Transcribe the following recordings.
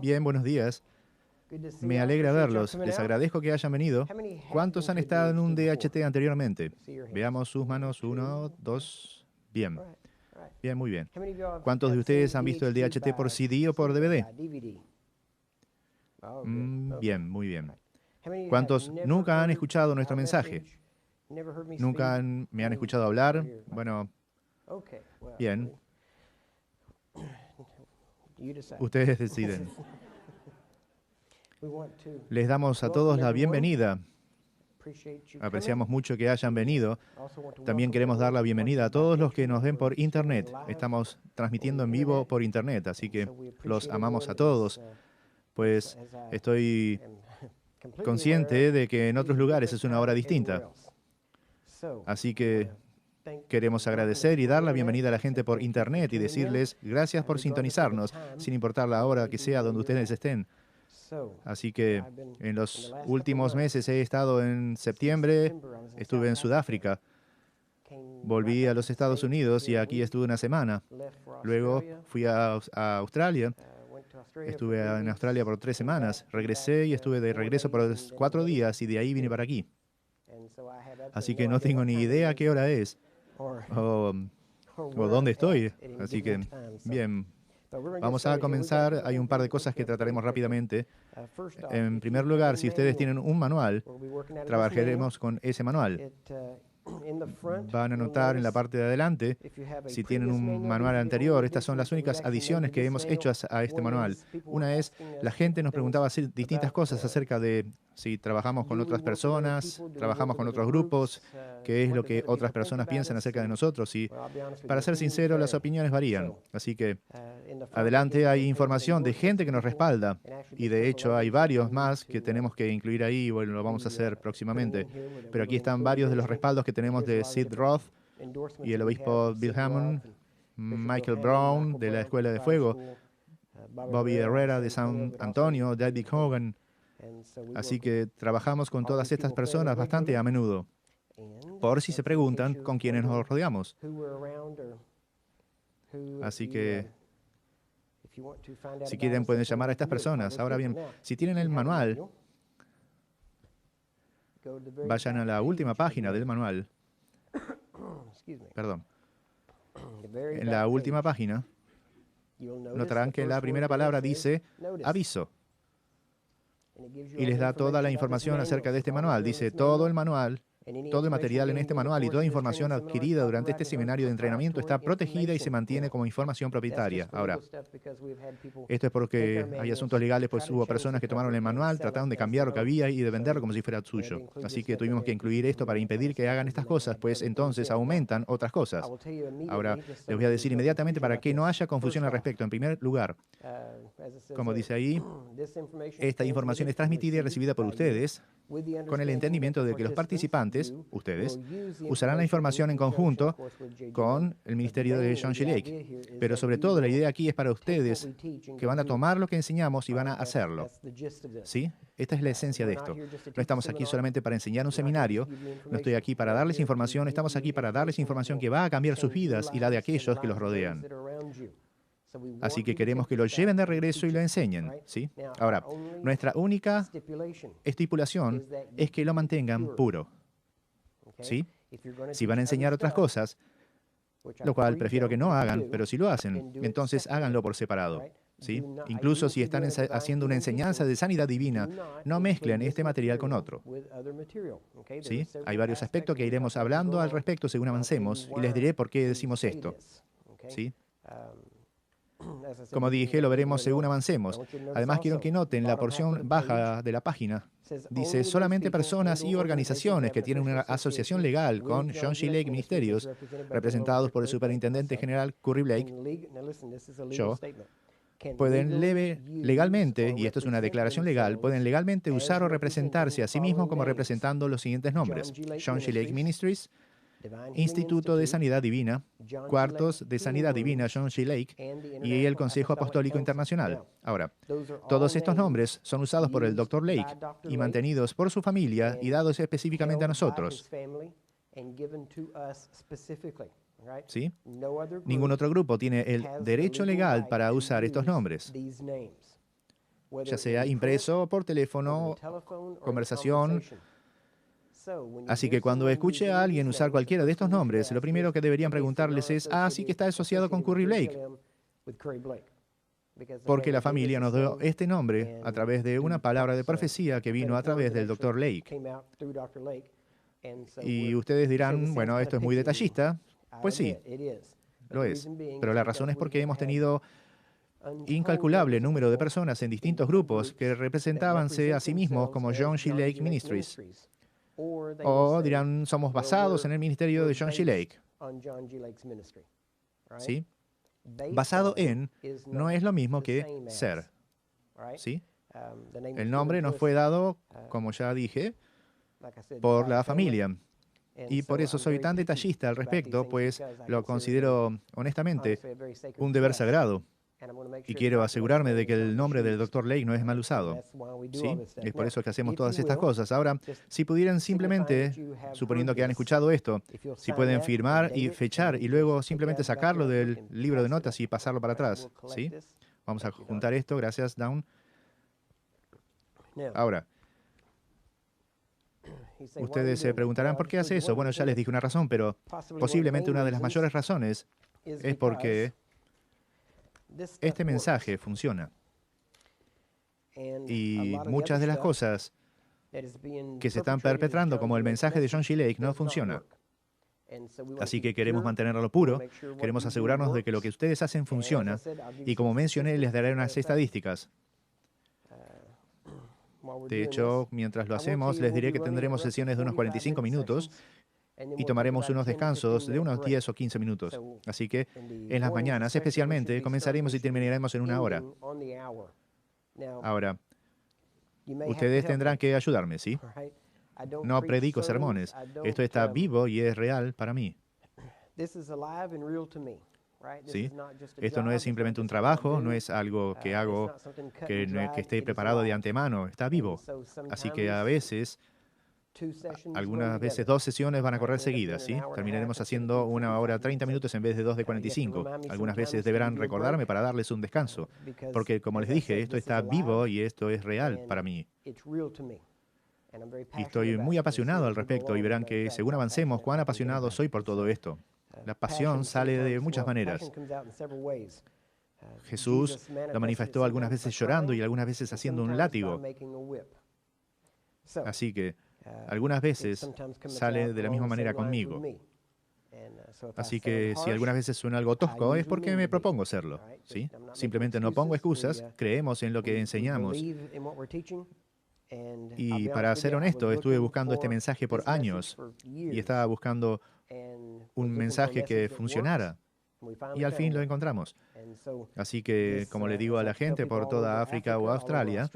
Bien, buenos días. Me alegra verlos. Les agradezco que hayan venido. ¿Cuántos han estado en un DHT anteriormente? Veamos sus manos. 1, 2. Bien. Bien, muy bien. ¿Cuántos de ustedes han visto el DHT por CD o por DVD? Bien, muy bien. ¿Cuántos nunca han escuchado nuestro mensaje? ¿Nunca me han escuchado hablar? Bueno, bien. Ustedes deciden. Les damos a todos la bienvenida. Apreciamos mucho que hayan venido. También queremos dar la bienvenida a todos los que nos ven por Internet. Estamos transmitiendo en vivo por Internet, así que los amamos a todos. Pues estoy consciente de que en otros lugares es una hora distinta. Así que queremos agradecer y dar la bienvenida a la gente por Internet y decirles gracias por sintonizarnos, sin importar la hora que sea donde ustedes estén. Así que en los últimos meses he estado en septiembre, estuve en Sudáfrica, volví a los Estados Unidos y aquí estuve una semana. Luego fui a Australia, estuve en Australia por 3 semanas, regresé y estuve de regreso por 4 días y de ahí vine para aquí. Así que no tengo ni idea qué hora es o dónde estoy. Así que, bien. Vamos a comenzar. Hay un par de cosas que trataremos rápidamente. En primer lugar, si ustedes tienen un manual, trabajaremos con ese manual. Van a notar en la parte de adelante, si tienen un manual anterior, estas son las únicas adiciones que hemos hecho a este manual. Una es, la gente nos preguntaba distintas cosas acerca de si trabajamos con otras personas, trabajamos con otros grupos, qué es lo que otras personas piensan acerca de nosotros. Y para ser sincero, las opiniones varían. Así que adelante hay información de gente que nos respalda. Y de hecho hay varios más que tenemos que incluir ahí. Y bueno, lo vamos a hacer próximamente. Pero aquí están varios de los respaldos que tenemos de Sid Roth y el obispo Bill Hammond, Michael Brown de la Escuela de Fuego, Bobby Herrera de San Antonio, David Hogan. Así que trabajamos con todas estas personas bastante a menudo. Por si se preguntan con quiénes nos rodeamos. Así que, si quieren, pueden llamar a estas personas. Ahora bien, si tienen el manual, vayan a la última página del manual. Perdón. En la última página, notarán que la primera palabra dice aviso. Y les da toda la información acerca de este manual. Dice todo el manual. Todo el material en este manual y toda información adquirida durante este seminario de entrenamiento está protegida y se mantiene como información propietaria. Ahora, esto es porque hay asuntos legales, pues hubo personas que tomaron el manual, trataron de cambiar lo que había y de venderlo como si fuera suyo. Así que tuvimos que incluir esto para impedir que hagan estas cosas, pues entonces aumentan otras cosas. Ahora, les voy a decir inmediatamente para que no haya confusión al respecto. En primer lugar, como dice ahí, esta información es transmitida y recibida por ustedes con el entendimiento de que los participantes, ustedes, usarán la información en conjunto con el ministerio de John G. Lake. Pero sobre todo la idea aquí es para ustedes, que van a tomar lo que enseñamos y van a hacerlo. ¿Sí? Esta es la esencia de esto. No estamos aquí solamente para enseñar un seminario, no estoy aquí para darles información, estamos aquí para darles información que va a cambiar sus vidas y la de aquellos que los rodean. Así que queremos que lo lleven de regreso y lo enseñen, ¿sí? Ahora, nuestra única estipulación es que lo mantengan puro, ¿sí? Si van a enseñar otras cosas, lo cual prefiero que no hagan, pero si lo hacen, entonces háganlo por separado, ¿sí? Incluso si están haciendo una enseñanza de sanidad divina, no mezclen este material con otro, ¿sí? Hay varios aspectos que iremos hablando al respecto según avancemos y les diré por qué decimos esto, ¿sí? Como dije, lo veremos según avancemos. Además, quiero que noten la porción baja de la página. Dice, solamente personas y organizaciones que tienen una asociación legal con John G. Lake Ministerios, representados por el Superintendente General Curry Blake, yo, pueden legalmente, y esto es una declaración legal, pueden legalmente usar o representarse a sí mismos como representando los siguientes nombres: John G. Lake Ministries, Instituto de Sanidad Divina, Cuartos de Sanidad Divina John G. Lake y el Consejo Apostólico Internacional. Ahora, todos estos nombres son usados por el Dr. Lake y mantenidos por su familia y dados específicamente a nosotros. ¿Sí? Ningún otro grupo tiene el derecho legal para usar estos nombres, ya sea impreso, por teléfono, conversación. Así que cuando escuche a alguien usar cualquiera de estos nombres, lo primero que deberían preguntarles es, sí que está asociado con Curry Blake, porque la familia nos dio este nombre a través de una palabra de profecía que vino a través del Dr. Lake. Y ustedes dirán, bueno, esto es muy detallista. Pues sí, lo es. Pero la razón es porque hemos tenido incalculable número de personas en distintos grupos que representabanse a sí mismos como John G. Lake Ministries. O dirán, somos basados en el ministerio de John G. Lake. ¿Sí? Basado en no es lo mismo que ser. ¿Sí? El nombre nos fue dado, como ya dije, por la familia. Y por eso soy tan detallista al respecto, pues lo considero, honestamente, un deber sagrado. Y quiero asegurarme de que el nombre del Dr. Lake no es mal usado. ¿Sí? Es por eso que hacemos todas estas cosas. Ahora, si pudieran simplemente, suponiendo que han escuchado esto, si pueden firmar y fechar y luego simplemente sacarlo del libro de notas y pasarlo para atrás. ¿Sí? Vamos a juntar esto. Gracias, Dawn. Ahora, ustedes se preguntarán, ¿por qué hace eso? Bueno, ya les dije una razón, pero posiblemente una de las mayores razones es porque este mensaje funciona. Y muchas de las cosas que se están perpetrando, como el mensaje de John G. Lake, no funciona. Así que queremos mantenerlo puro, queremos asegurarnos de que lo que ustedes hacen funciona. Y como mencioné, les daré unas estadísticas. De hecho, mientras lo hacemos, les diré que tendremos sesiones de unos 45 minutos y tomaremos unos descansos de unos 10 o 15 minutos. Así que en las mañanas, especialmente, comenzaremos y terminaremos en una hora. Ahora, ustedes tendrán que ayudarme, ¿sí? No predico sermones. Esto está vivo y es real para mí. ¿Sí? Esto no es simplemente un trabajo, no es algo que hago que esté preparado de antemano, está vivo. Así que a veces, algunas veces 2 sesiones van a correr seguidas, ¿sí? Terminaremos haciendo 1 hora 30 minutos en vez de 2 de 45. Algunas veces deberán recordarme para darles un descanso, porque como les dije, esto está vivo y esto es real para mí. Y estoy muy apasionado al respecto y verán que según avancemos, cuán apasionado soy por todo esto. La pasión sale de muchas maneras. Jesús lo manifestó algunas veces llorando y algunas veces haciendo un látigo. Así que algunas veces sale de la misma manera conmigo. Así que si algunas veces suena algo tosco, es porque me propongo serlo, ¿sí? Simplemente no pongo excusas, creemos en lo que enseñamos. Y para ser honesto, estuve buscando este mensaje por años y estaba buscando un mensaje que funcionara. Y al fin lo encontramos. Así que, como le digo a la gente por toda África o Australia,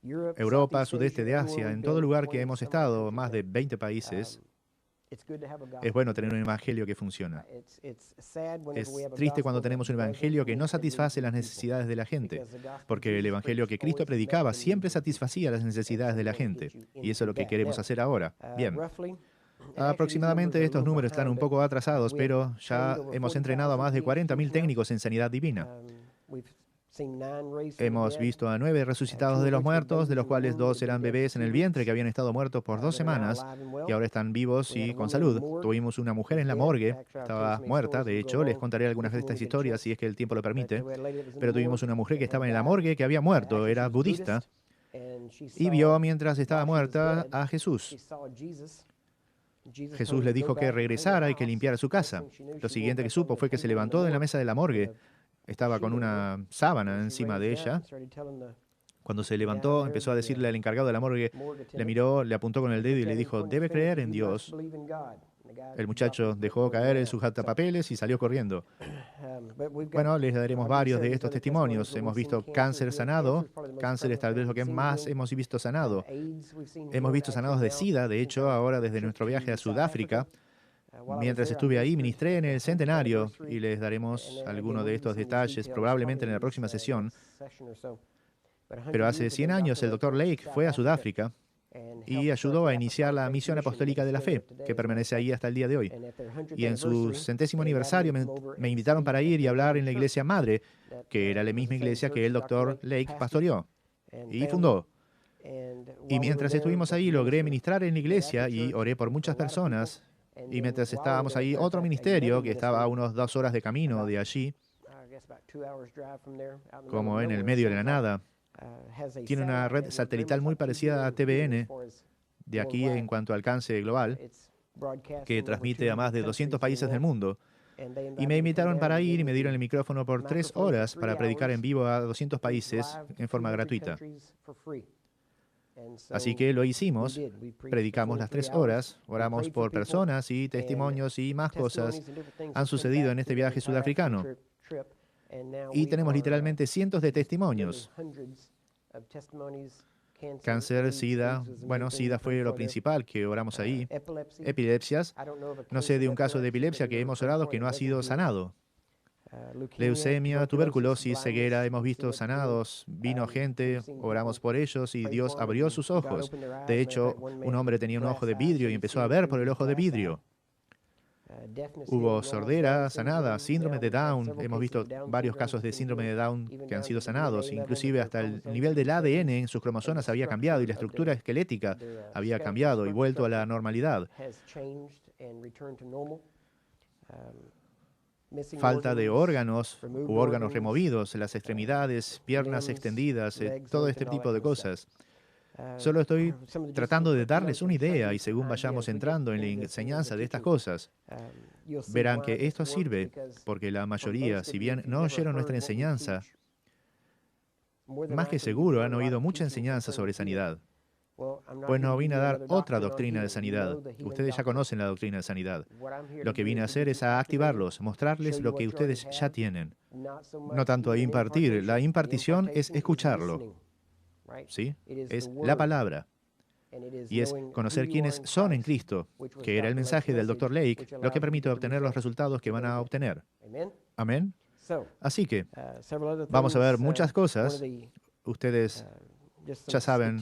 Europa, sudeste de Asia, en todo lugar que hemos estado, más de 20 países, es bueno tener un evangelio que funciona. Es triste cuando tenemos un evangelio que no satisface las necesidades de la gente, porque el evangelio que Cristo predicaba siempre satisfacía las necesidades de la gente. Y eso es lo que queremos hacer ahora. Bien. Aproximadamente estos números están un poco atrasados, pero ya hemos entrenado a más de 40.000 técnicos en sanidad divina. Hemos visto a 9 resucitados de los muertos, de los cuales 2 eran bebés en el vientre que habían estado muertos por 2 semanas y ahora están vivos y con salud. Tuvimos una mujer en la morgue, estaba muerta, de hecho, les contaré algunas de estas historias si es que el tiempo lo permite, pero tuvimos una mujer que estaba en la morgue que había muerto, era budista, y vio mientras estaba muerta a Jesús. Jesús le dijo que regresara y que limpiara su casa. Lo siguiente que supo fue que se levantó de la mesa de la morgue. Estaba con una sábana encima de ella. Cuando se levantó, empezó a decirle al encargado de la morgue, le miró, le apuntó con el dedo y le dijo, debe creer en Dios. El muchacho dejó caer el sujatapapeles y salió corriendo. Bueno, les daremos varios de estos testimonios. Hemos visto cáncer sanado. Cáncer es tal vez lo que más hemos visto sanado. Hemos visto sanados de SIDA. De hecho, ahora desde nuestro viaje a Sudáfrica, mientras estuve ahí, ministré en el centenario y les daremos algunos de estos detalles probablemente en la próxima sesión. Pero hace 100 años el Dr. Lake fue a Sudáfrica y ayudó a iniciar la misión apostólica de la fe, que permanece ahí hasta el día de hoy. Y en su 100º aniversario me invitaron para ir y hablar en la iglesia madre, que era la misma iglesia que el Dr. Lake pastoreó y fundó. Y mientras estuvimos ahí, logré ministrar en la iglesia y oré por muchas personas. Y mientras estábamos ahí, otro ministerio que estaba a unos 2 horas de camino de allí, como en el medio de la nada, tiene una red satelital muy parecida a TVN, de aquí en cuanto a alcance global, que transmite a más de 200 países del mundo. Y me invitaron para ir y me dieron el micrófono por 3 horas para predicar en vivo a 200 países en forma gratuita. Así que lo hicimos, predicamos las 3 horas, oramos por personas y testimonios y más cosas han sucedido en este viaje sudafricano. Y tenemos literalmente cientos de testimonios. Cáncer, SIDA, bueno, SIDA fue lo principal que oramos ahí. Epilepsias, no sé de un caso de epilepsia que hemos orado que no ha sido sanado. Leucemia, tuberculosis, ceguera, hemos visto sanados. Vino gente, oramos por ellos y Dios abrió sus ojos. De hecho, un hombre tenía un ojo de vidrio y empezó a ver por el ojo de vidrio. Hubo sordera sanada, síndrome de Down. Hemos visto varios casos de síndrome de Down que han sido sanados. Inclusive hasta el nivel del ADN en sus cromosomas había cambiado y la estructura esquelética había cambiado y vuelto a la normalidad. Falta de órganos u órganos removidos, las extremidades, piernas extendidas, todo este tipo de cosas. Solo estoy tratando de darles una idea y según vayamos entrando en la enseñanza de estas cosas, verán que esto sirve porque la mayoría, si bien no oyeron nuestra enseñanza, más que seguro han oído mucha enseñanza sobre sanidad. Pues no vine a dar otra doctrina de sanidad. Ustedes ya conocen la doctrina de sanidad. Lo que vine a hacer es a activarlos, mostrarles lo que ustedes ya tienen. No tanto a impartir. La impartición es escucharlo. ¿Sí? Es la palabra. Y es conocer quiénes son en Cristo, que era el mensaje del Dr. Lake, lo que permite obtener los resultados que van a obtener. Amén. Así que vamos a ver muchas cosas. Ustedes ya saben.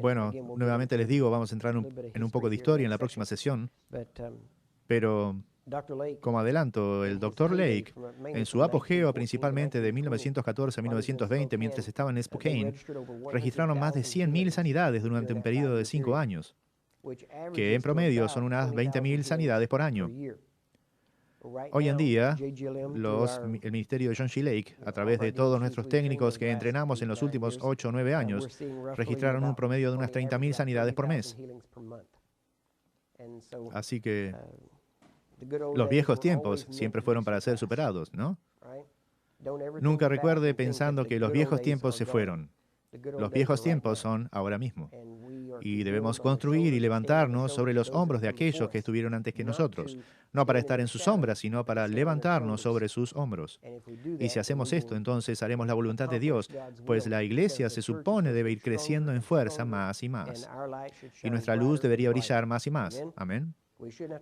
Bueno, nuevamente les digo, vamos a entrar en un poco de historia en la próxima sesión, pero como adelanto, el Dr. Lake, en su apogeo principalmente de 1914 a 1920, mientras estaba en Spokane, registraron más de 100.000 sanidades durante un periodo de 5 años, que en promedio son unas 20.000 sanidades por año. Hoy en día, el ministerio de John G. Lake, a través de todos nuestros técnicos que entrenamos en los últimos 8 o 9 años, registraron un promedio de unas 30.000 sanidades por mes. Así que los viejos tiempos siempre fueron para ser superados, ¿no? Nunca recuerde pensando que los viejos tiempos se fueron. Los viejos tiempos son ahora mismo. Y debemos construir y levantarnos sobre los hombros de aquellos que estuvieron antes que nosotros. No para estar en sus sombras, sino para levantarnos sobre sus hombros. Y si hacemos esto, entonces haremos la voluntad de Dios, pues la iglesia se supone debe ir creciendo en fuerza más y más. Y nuestra luz debería brillar más y más. Amén.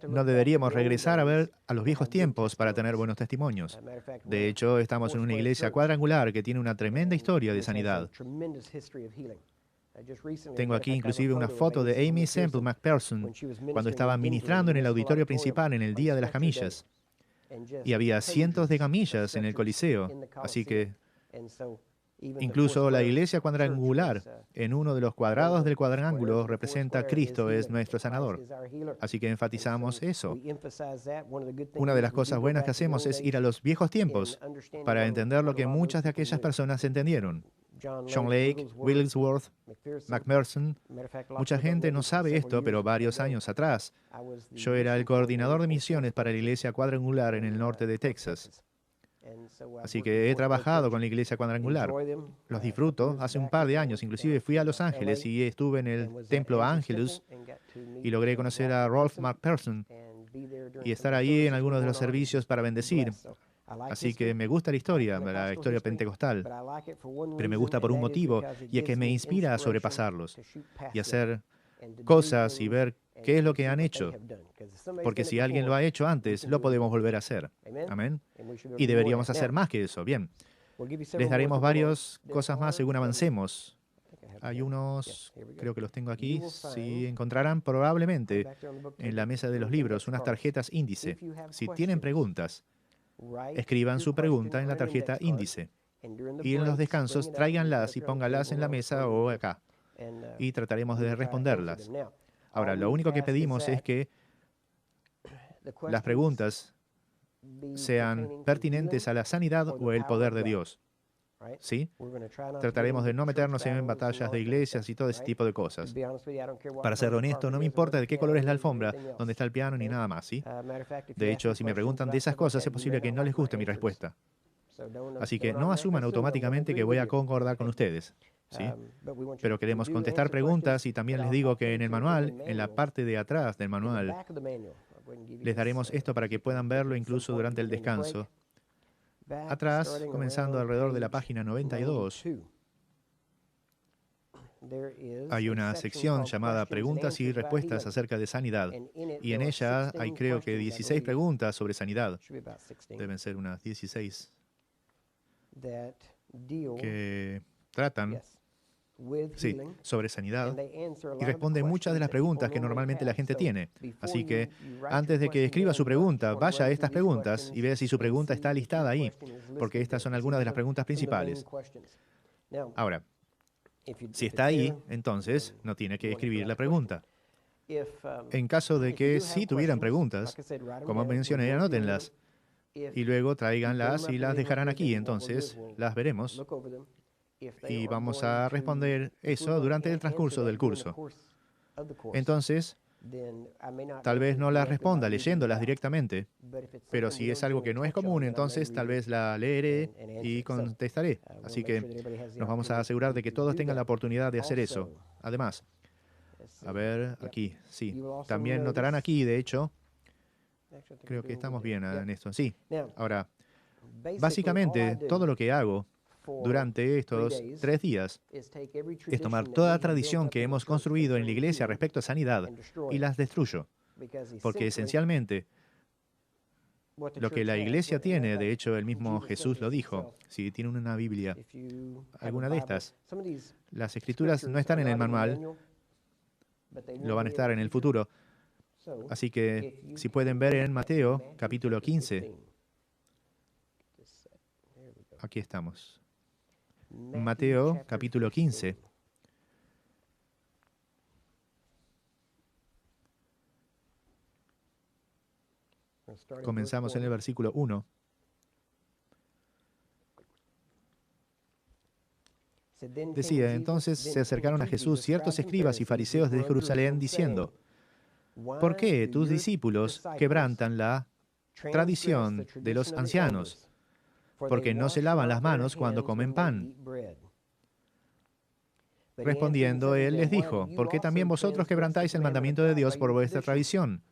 No deberíamos regresar a ver a los viejos tiempos para tener buenos testimonios. De hecho, estamos en una iglesia cuadrangular que tiene una tremenda historia de sanidad. Tengo aquí inclusive una foto de Amy Semple McPherson cuando estaba ministrando en el auditorio principal en el Día de las Camillas. Y había cientos de camillas en el Coliseo, así que incluso la iglesia cuadrangular, en uno de los cuadrados del cuadrángulo, representa Cristo es nuestro sanador. Así que enfatizamos eso. Una de las cosas buenas que hacemos es ir a los viejos tiempos para entender lo que muchas de aquellas personas entendieron. John Lake, Wigglesworth, McPherson. Mucha gente no sabe esto, pero varios años atrás, yo era el coordinador de misiones para la iglesia cuadrangular en el norte de Texas. Así que he trabajado con la iglesia cuadrangular. Los disfruto. Hace un par de años, inclusive fui a Los Ángeles y estuve en el templo Angelus y logré conocer a Rolf McPherson y estar ahí en algunos de los servicios para bendecir. Así que me gusta la historia pentecostal, pero me gusta por un motivo y es que me inspira a sobrepasarlos y hacer cosas y ver qué es lo que han hecho. Porque si alguien lo ha hecho antes, lo podemos volver a hacer. Amén. Y deberíamos hacer más que eso. Bien. Les daremos varias cosas más según avancemos. Hay unos, creo que los tengo aquí, si encontrarán probablemente en la mesa de los libros unas tarjetas índice. Si tienen preguntas, escriban su pregunta en la tarjeta índice y en los descansos tráiganlas y pónganlas en la mesa o acá y trataremos de responderlas. Ahora, lo único que pedimos es que las preguntas sean pertinentes a la sanidad o el poder de Dios. ¿Sí? Trataremos de no meternos en batallas de iglesias y todo ese tipo de cosas. Para ser honesto, no me importa de qué color es la alfombra, dónde está el piano, ni nada más, ¿sí? De hecho, si me preguntan de esas cosas, es posible que no les guste mi respuesta. Así que no asuman automáticamente que voy a concordar con ustedes, ¿sí? Pero queremos contestar preguntas y también les digo que en el manual, en la parte de atrás del manual, les daremos esto para que puedan verlo incluso durante el descanso. Atrás, comenzando alrededor de la página 92, hay una sección llamada Preguntas y Respuestas acerca de sanidad. Y en ella hay creo que 16 preguntas sobre sanidad. Deben ser unas 16 que tratan, sí, sobre sanidad y responden muchas de las preguntas que normalmente la gente tiene. Así que antes de que escriba su pregunta, vaya a estas preguntas y vea si su pregunta está listada ahí, porque estas son algunas de las preguntas principales. Ahora, si está ahí, entonces no tiene que escribir la pregunta. En caso de que sí tuvieran preguntas, como mencioné, anótenlas y luego tráiganlas y las dejarán aquí, entonces las veremos y vamos a responder eso durante el transcurso del curso. Entonces, tal vez no las responda leyéndolas directamente, pero si es algo que no es común, entonces tal vez la leeré y contestaré. Así que nos vamos a asegurar de que todos tengan la oportunidad de hacer eso. Además, a ver, aquí, sí. También notarán aquí, de hecho, creo que estamos bien en esto. Sí. Ahora, básicamente, todo lo que hago durante estos 3 días es tomar toda tradición que hemos construido en la iglesia respecto a sanidad y las destruyo. Porque esencialmente lo que la iglesia tiene, de hecho el mismo Jesús lo dijo, si tienen una Biblia, alguna de estas, las escrituras no están en el manual, lo van a estar en el futuro. Así que si pueden ver en Mateo capítulo 15, aquí estamos. Mateo capítulo 15. Comenzamos en el versículo 1. Decía, entonces se acercaron a Jesús ciertos escribas y fariseos de Jerusalén diciendo, ¿por qué tus discípulos quebrantan la tradición de los ancianos? Porque no se lavan las manos cuando comen pan. Respondiendo él les dijo, ¿por qué también vosotros quebrantáis el mandamiento de Dios por vuestra tradición?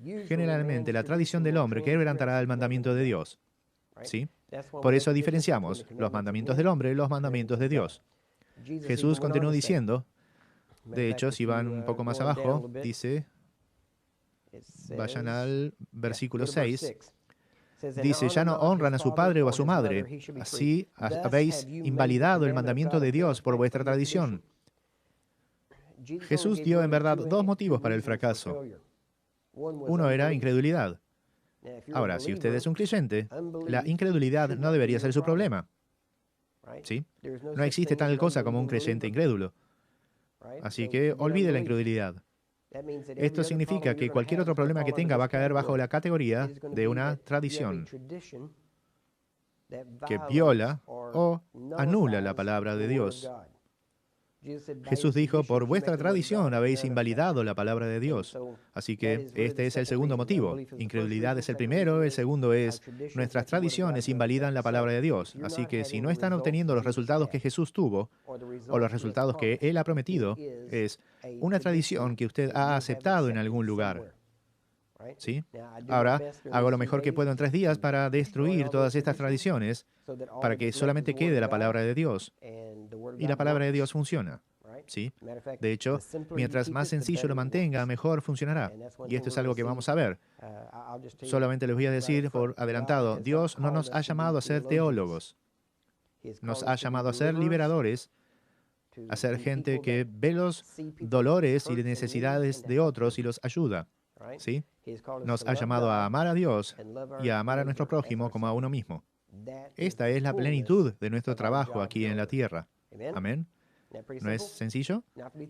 Generalmente la tradición del hombre quebrantará el mandamiento de Dios. ¿Sí? Por eso diferenciamos los mandamientos del hombre y los mandamientos de Dios. Jesús continuó diciendo, de hecho, si van un poco más abajo, dice, vayan al versículo 6, dice, ya no honran a su padre o a su madre, así habéis invalidado el mandamiento de Dios por vuestra tradición. Jesús dio en verdad 2 motivos para el fracaso. Uno era incredulidad. Ahora, si usted es un creyente, la incredulidad no debería ser su problema. ¿Sí? No existe tal cosa como un creyente incrédulo. Así que olvide la incredulidad. Esto significa que cualquier otro problema que tenga va a caer bajo la categoría de una tradición que viola o anula la palabra de Dios. Jesús dijo, por vuestra tradición habéis invalidado la palabra de Dios. Así que este es el segundo motivo. Incredulidad es el primero, el segundo es, nuestras tradiciones invalidan la palabra de Dios. Así que si no están obteniendo los resultados que Jesús tuvo, o los resultados que Él ha prometido, es una tradición que usted ha aceptado en algún lugar. ¿Sí? Ahora, hago lo mejor que puedo en 3 días para destruir todas estas tradiciones, para que solamente quede la palabra de Dios. Y la palabra de Dios funciona. ¿Sí? De hecho, mientras más sencillo lo mantenga, mejor funcionará. Y esto es algo que vamos a ver. Solamente les voy a decir por adelantado, Dios no nos ha llamado a ser teólogos. Nos ha llamado a ser liberadores a ser gente que ve los dolores y necesidades de otros y los ayuda. ¿Sí? Nos ha llamado a amar a Dios y a amar a nuestro prójimo como a uno mismo. Esta es la plenitud de nuestro trabajo aquí en la tierra. Amén. ¿No es sencillo?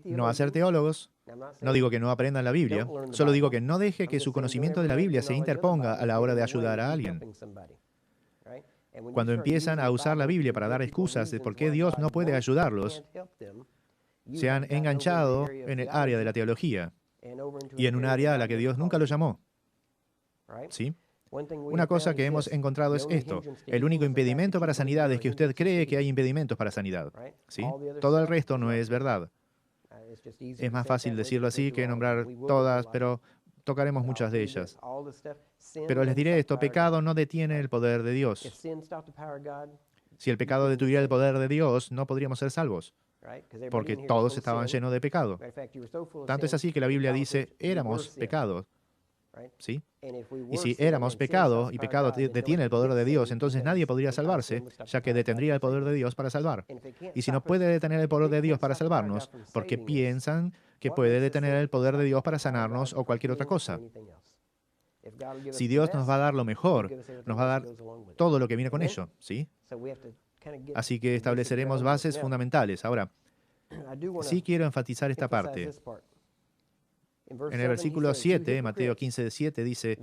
No hacer teólogos. No digo que no aprendan la Biblia, solo digo que no deje que su conocimiento de la Biblia se interponga a la hora de ayudar a alguien. Cuando empiezan a usar la Biblia para dar excusas de por qué Dios no puede ayudarlos, se han enganchado en el área de la teología y en un área a la que Dios nunca lo llamó. ¿Sí? Una cosa que hemos encontrado es esto. El único impedimento para sanidad es que usted cree que hay impedimentos para sanidad. ¿Sí? Todo el resto no es verdad. Es más fácil decirlo así que nombrar todas, pero tocaremos muchas de ellas. Pero les diré esto, pecado no detiene el poder de Dios. Si el pecado detuviera el poder de Dios, no podríamos ser salvos, porque todos estaban llenos de pecado. Tanto es así que la Biblia dice, éramos pecados. ¿Sí? Y si éramos pecado y pecado detiene el poder de Dios, entonces nadie podría salvarse, ya que detendría el poder de Dios para salvar. Y si no puede detener el poder de Dios para salvarnos, porque piensan que puede detener el poder de Dios para sanarnos o cualquier otra cosa. Si Dios nos va a dar lo mejor, nos va a dar todo lo que viene con ello, ¿sí? Así que estableceremos bases fundamentales. Ahora, sí quiero enfatizar esta parte. En el versículo 7, Mateo 15:7 dice,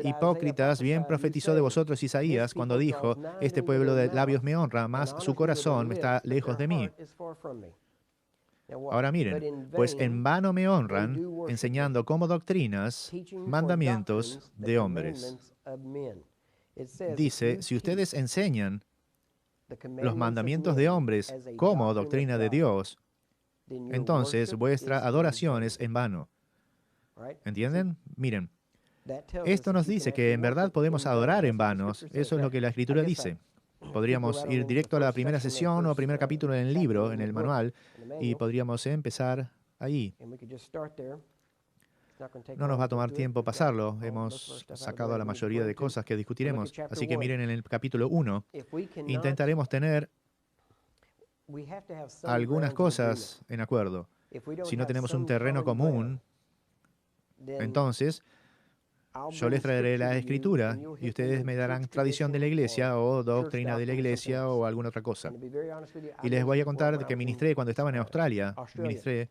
hipócritas, bien profetizó de vosotros Isaías cuando dijo, este pueblo de labios me honra, mas su corazón está lejos de mí. Ahora miren, pues en vano me honran, enseñando como doctrinas mandamientos de hombres. Dice, si ustedes enseñan los mandamientos de hombres como doctrina de Dios, entonces vuestra adoración es en vano. ¿Entienden? Miren, esto nos dice que en verdad podemos adorar en vanos. Eso es lo que la Escritura dice. Podríamos ir directo a la primera sesión o primer capítulo en el libro, en el manual, y podríamos empezar ahí. No nos va a tomar tiempo pasarlo. Hemos sacado la mayoría de cosas que discutiremos. Así que miren en el capítulo 1. Intentaremos tener algunas cosas en acuerdo. Si no tenemos un terreno común, entonces yo les traeré la Escritura y ustedes me darán tradición de la iglesia o doctrina de la iglesia o alguna otra cosa. Y les voy a contar que ministré cuando estaba en Australia. Ministré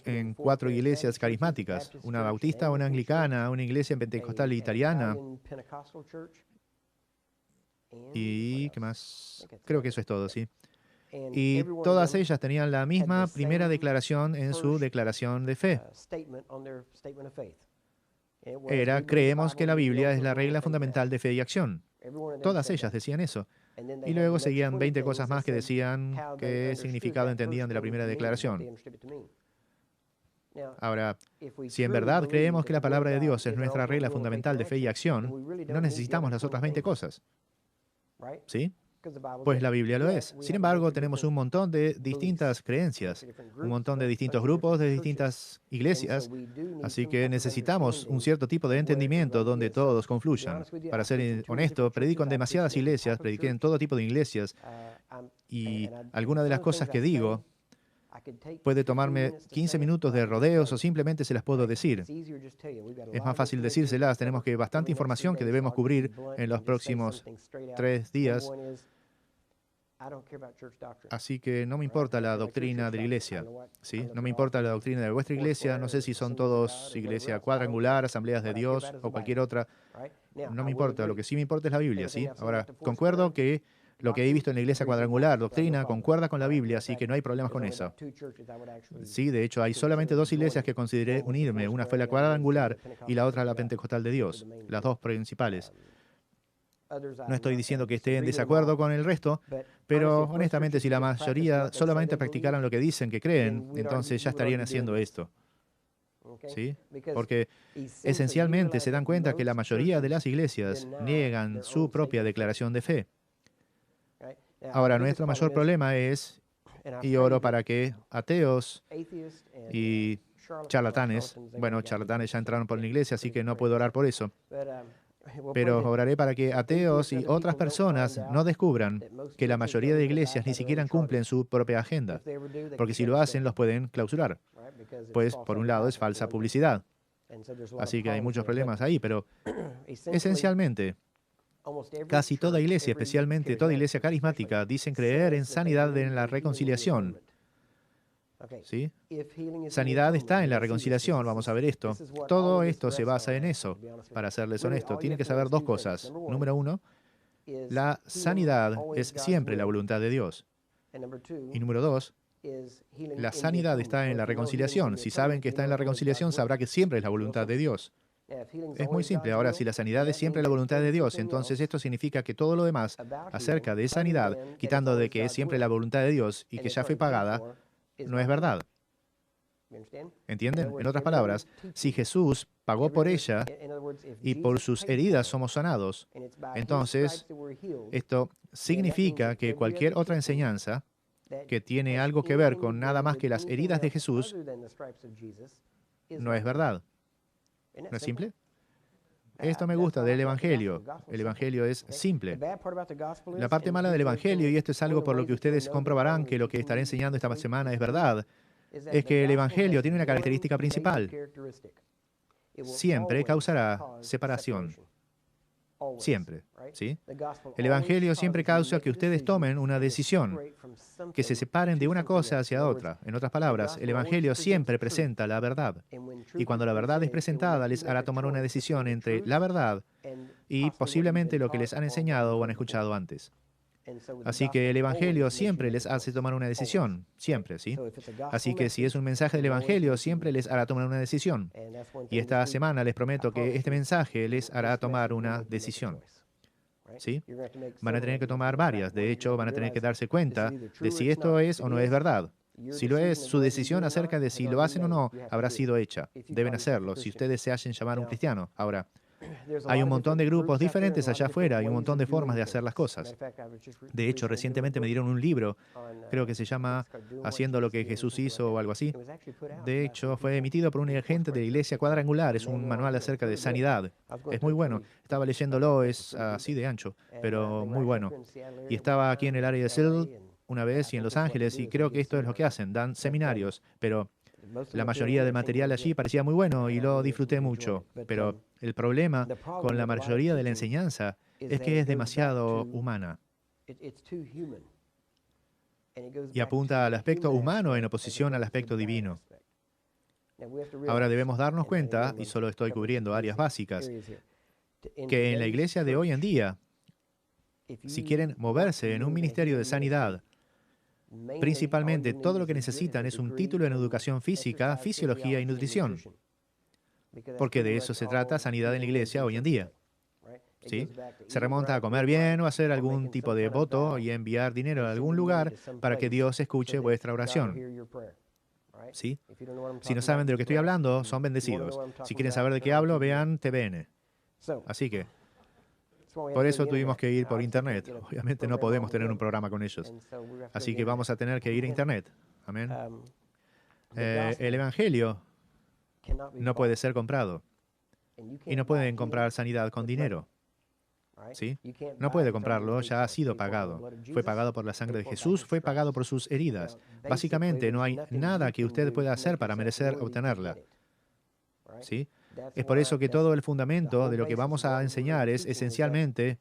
en 4 iglesias carismáticas, una bautista, una anglicana, una iglesia pentecostal italiana. ¿Y qué más? Creo que eso es todo, sí. Y todas ellas tenían la misma primera declaración en su declaración de fe. Era, creemos que la Biblia es la regla fundamental de fe y acción. Todas ellas decían eso. Y luego seguían 20 cosas más que decían qué significado entendían de la primera declaración. Ahora, si en verdad creemos que la palabra de Dios es nuestra regla fundamental de fe y acción, no necesitamos las otras 20 cosas. ¿Sí? Pues la Biblia lo es. Sin embargo, tenemos un montón de distintas creencias, un montón de distintos grupos, de distintas iglesias, así que necesitamos un cierto tipo de entendimiento donde todos confluyan. Para ser honesto, predico en demasiadas iglesias, prediqué en todo tipo de iglesias, y algunas de las cosas que digo puede tomarme 15 minutos de rodeos o simplemente se las puedo decir. Es más fácil decírselas, tenemos bastante información que debemos cubrir en los próximos 3 días. Así que no me importa la doctrina de la iglesia, ¿sí? No me importa la doctrina de vuestra iglesia, no sé si son todos iglesia cuadrangular, asambleas de Dios o cualquier otra. No me importa, lo que sí me importa es la Biblia, ¿sí? Ahora, concuerdo que lo que he visto en la iglesia cuadrangular, doctrina, concuerda con la Biblia, así que no hay problemas con eso. Sí, de hecho, hay solamente 2 iglesias que consideré unirme. Una fue la cuadrangular y la otra la pentecostal de Dios, las 2 principales. No estoy diciendo que esté en desacuerdo con el resto, pero honestamente si la mayoría solamente practicaran lo que dicen que creen, entonces ya estarían haciendo esto. ¿Sí? Porque esencialmente se dan cuenta que la mayoría de las iglesias niegan su propia declaración de fe. Ahora, nuestro mayor problema es, y oro para que ateos y charlatanes, bueno, charlatanes ya entraron por la iglesia, así que no puedo orar por eso. Pero oraré para que ateos y otras personas no descubran que la mayoría de iglesias ni siquiera cumplen su propia agenda, porque si lo hacen los pueden clausurar, pues por un lado es falsa publicidad. Así que hay muchos problemas ahí, pero esencialmente casi toda iglesia, especialmente toda iglesia carismática, dicen creer en sanidad en la reconciliación. ¿Sí? Sanidad está en la reconciliación, vamos a ver esto. Todo esto se basa en eso, para serles honesto. Tienen que saber dos cosas. Número uno, la sanidad es siempre la voluntad de Dios. Y número dos, la sanidad está en la reconciliación. Si saben que está en la reconciliación, sabrá que siempre es la voluntad de Dios. Es muy simple. Ahora, si la sanidad es siempre la voluntad de Dios, entonces esto significa que todo lo demás acerca de sanidad, quitando de que es siempre la voluntad de Dios y que ya fue pagada, no es verdad. ¿Entienden? En otras palabras, si Jesús pagó por ella y por sus heridas somos sanados, entonces esto significa que cualquier otra enseñanza que tiene algo que ver con nada más que las heridas de Jesús no es verdad. ¿No es simple? Esto me gusta del Evangelio. El Evangelio es simple. La parte mala del Evangelio, y esto es algo por lo que ustedes comprobarán que lo que estaré enseñando esta semana es verdad, es que el Evangelio tiene una característica principal. Siempre causará separación. Siempre. ¿Sí? El Evangelio siempre causa que ustedes tomen una decisión, que se separen de una cosa hacia otra. En otras palabras, el Evangelio siempre presenta la verdad. Y cuando la verdad es presentada, les hará tomar una decisión entre la verdad y posiblemente lo que les han enseñado o han escuchado antes. Así que el Evangelio siempre les hace tomar una decisión, siempre, ¿sí? Así que si es un mensaje del Evangelio, siempre les hará tomar una decisión. Y esta semana les prometo que este mensaje les hará tomar una decisión, ¿sí? Van a tener que tomar varias, de hecho, van a tener que darse cuenta de si esto es o no es verdad. Si lo es, su decisión acerca de si lo hacen o no habrá sido hecha. Deben hacerlo, si ustedes se hacen llamar un cristiano. Ahora, hay un montón de grupos diferentes allá afuera y un montón de formas de hacer las cosas. De hecho, recientemente me dieron un libro, creo que se llama Haciendo lo que Jesús hizo o algo así. De hecho, fue emitido por un agente de la Iglesia Cuadrangular. Es un manual acerca de sanidad. Es muy bueno. Estaba leyéndolo, es así de ancho, pero muy bueno. Y estaba aquí en el área de Seattle una vez y en Los Ángeles, y creo que esto es lo que hacen, dan seminarios, pero la mayoría del material allí parecía muy bueno y lo disfruté mucho, pero el problema con la mayoría de la enseñanza es que es demasiado humana y apunta al aspecto humano en oposición al aspecto divino. Ahora debemos darnos cuenta, y solo estoy cubriendo áreas básicas, que en la iglesia de hoy en día, si quieren moverse en un ministerio de sanidad, principalmente todo lo que necesitan es un título en educación física, fisiología y nutrición, porque de eso se trata sanidad en la iglesia hoy en día. ¿Sí? Se remonta a comer bien o hacer algún tipo de voto y enviar dinero a algún lugar para que Dios escuche vuestra oración. ¿Sí? Si no saben de lo que estoy hablando, son bendecidos. Si quieren saber de qué hablo, vean TVN. Así que, por eso tuvimos que ir por Internet. Obviamente no podemos tener un programa con ellos. Así que vamos a tener que ir a Internet. Amén. El Evangelio no puede ser comprado. Y no pueden comprar sanidad con dinero. ¿Sí? No puede comprarlo, ya ha sido pagado. Fue pagado por la sangre de Jesús, fue pagado por sus heridas. Básicamente, no hay nada que usted pueda hacer para merecer obtenerla. ¿Sí? Es por eso que todo el fundamento de lo que vamos a enseñar es esencialmente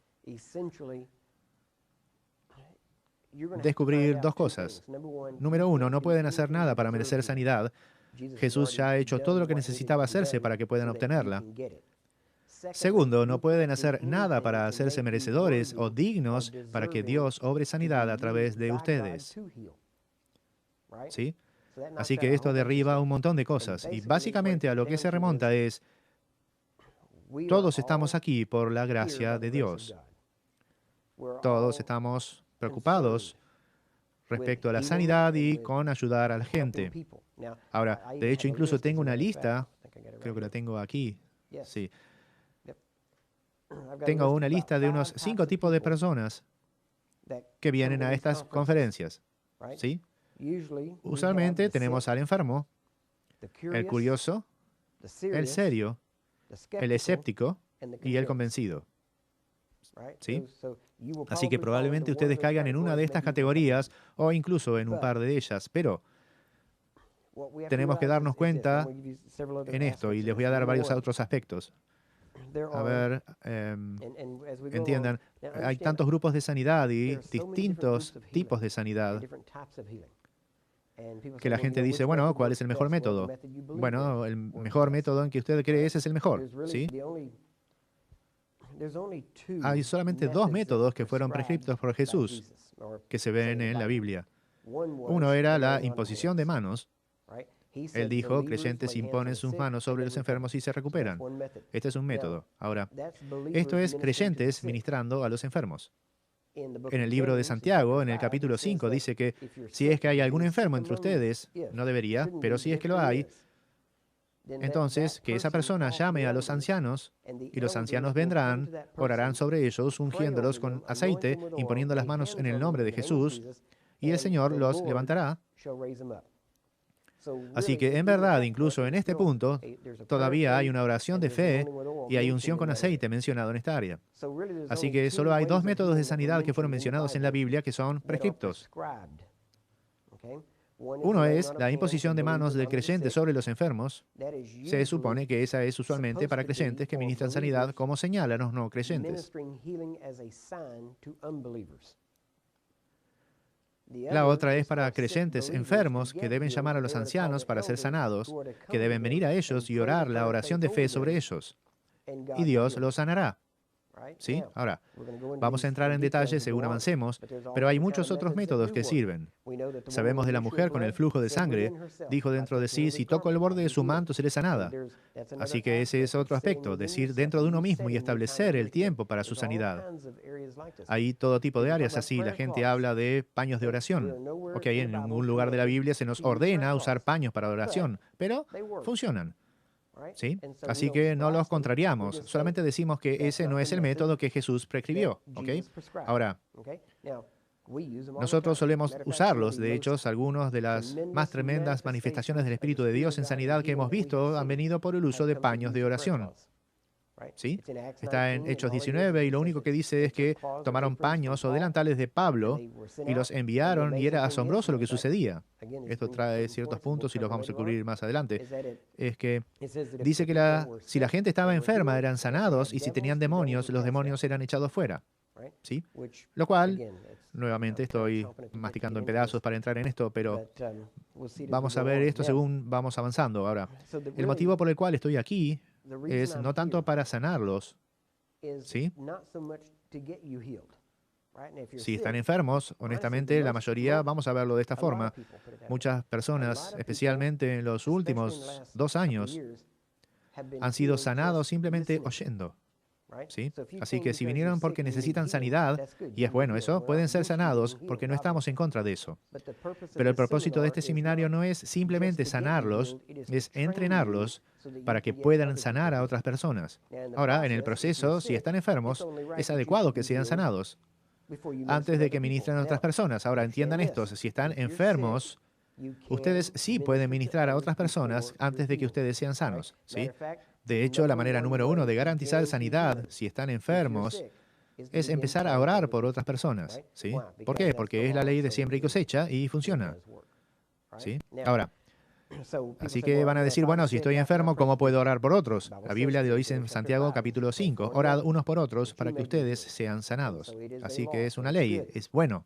descubrir dos cosas. Número uno, no pueden hacer nada para merecer sanidad. Jesús ya ha hecho todo lo que necesitaba hacerse para que puedan obtenerla. Segundo, no pueden hacer nada para hacerse merecedores o dignos para que Dios obre sanidad a través de ustedes. ¿Sí? Así que esto derriba un montón de cosas. Y básicamente a lo que se remonta es, todos estamos aquí por la gracia de Dios. Todos estamos preocupados respecto a la sanidad y con ayudar a la gente. Ahora, de hecho, incluso tengo una lista, creo que la tengo aquí. Sí. Tengo una lista de unos 5 tipos de personas que vienen a estas conferencias. ¿Sí? Usualmente tenemos al enfermo, el curioso, el serio, el escéptico y el convencido. ¿Sí? Así que probablemente ustedes caigan en una de estas categorías o incluso en un par de ellas, pero tenemos que darnos cuenta en esto y les voy a dar varios otros aspectos. A ver, entiendan, hay tantos grupos de sanidad y distintos tipos de sanidad que la gente dice, bueno, ¿cuál es el mejor método? Bueno, el mejor método en que usted cree ese es el mejor, ¿sí? Hay solamente dos métodos que fueron prescritos por Jesús que se ven en la Biblia. Uno era la imposición de manos. Él dijo, creyentes imponen sus manos sobre los enfermos y se recuperan. Este es un método. Ahora, esto es creyentes ministrando a los enfermos. En el libro de Santiago, en el capítulo 5, dice que si es que hay algún enfermo entre ustedes, no debería, pero si es que lo hay, entonces que esa persona llame a los ancianos y los ancianos vendrán, orarán sobre ellos, ungiéndolos con aceite, imponiendo las manos en el nombre de Jesús, y el Señor los levantará. Así que en verdad, incluso en este punto, todavía hay una oración de fe y hay unción con aceite mencionado en esta área. Así que solo hay dos métodos de sanidad que fueron mencionados en la Biblia que son prescriptos. Uno es la imposición de manos del creyente sobre los enfermos. Se supone que esa es usualmente para creyentes que ministran sanidad como señal a los no creyentes. La otra es para creyentes enfermos que deben llamar a los ancianos para ser sanados, que deben venir a ellos y orar la oración de fe sobre ellos. Y Dios los sanará. ¿Sí? Ahora, vamos a entrar en detalles según avancemos, pero hay muchos otros métodos que sirven. Sabemos de la mujer con el flujo de sangre, dijo dentro de sí, si toco el borde de su manto seré sanada. Así que ese es otro aspecto, decir dentro de uno mismo y establecer el tiempo para su sanidad. Hay todo tipo de áreas así, la gente habla de paños de oración. Ok, en ningún lugar de la Biblia se nos ordena usar paños para oración, pero funcionan. ¿Sí? Así que no los contrariamos, solamente decimos que ese no es el método que Jesús prescribió. ¿Ok? Ahora, nosotros solemos usarlos. De hecho, algunas de las más tremendas manifestaciones del Espíritu de Dios en sanidad que hemos visto han venido por el uso de paños de oración. ¿Sí? Está en Hechos 19 y lo único que dice es que tomaron paños o delantales de Pablo y los enviaron y era asombroso lo que sucedía. Esto trae ciertos puntos y los vamos a cubrir más adelante. Es que dice que si la gente estaba enferma eran sanados y si tenían demonios, los demonios eran echados fuera. ¿Sí? Lo cual, nuevamente estoy masticando en pedazos para entrar en esto, pero vamos a ver esto según vamos avanzando. Ahora, el motivo por el cual estoy aquí es no tanto para sanarlos, ¿sí? Si están enfermos, honestamente, la mayoría, vamos a verlo de esta forma, muchas personas, especialmente en los últimos 2 años, han sido sanados simplemente oyendo. ¿Sí? Así que si vinieron porque necesitan sanidad, y es bueno eso, pueden ser sanados porque no estamos en contra de eso. Pero el propósito de este seminario no es simplemente sanarlos, es entrenarlos para que puedan sanar a otras personas. Ahora, en el proceso, si están enfermos, es adecuado que sean sanados antes de que ministren a otras personas. Ahora, entiendan esto, si están enfermos, ustedes sí pueden ministrar a otras personas antes de que ustedes sean sanos, ¿sí? De hecho, la manera número 1 de garantizar sanidad si están enfermos es empezar a orar por otras personas, ¿sí? ¿Por qué? Porque es la ley de siembra y cosecha y funciona, ¿sí? Ahora, así que van a decir, bueno, si estoy enfermo, ¿cómo puedo orar por otros? La Biblia lo dice en Santiago capítulo 5, orad unos por otros para que ustedes sean sanados. Así que es una ley, es bueno.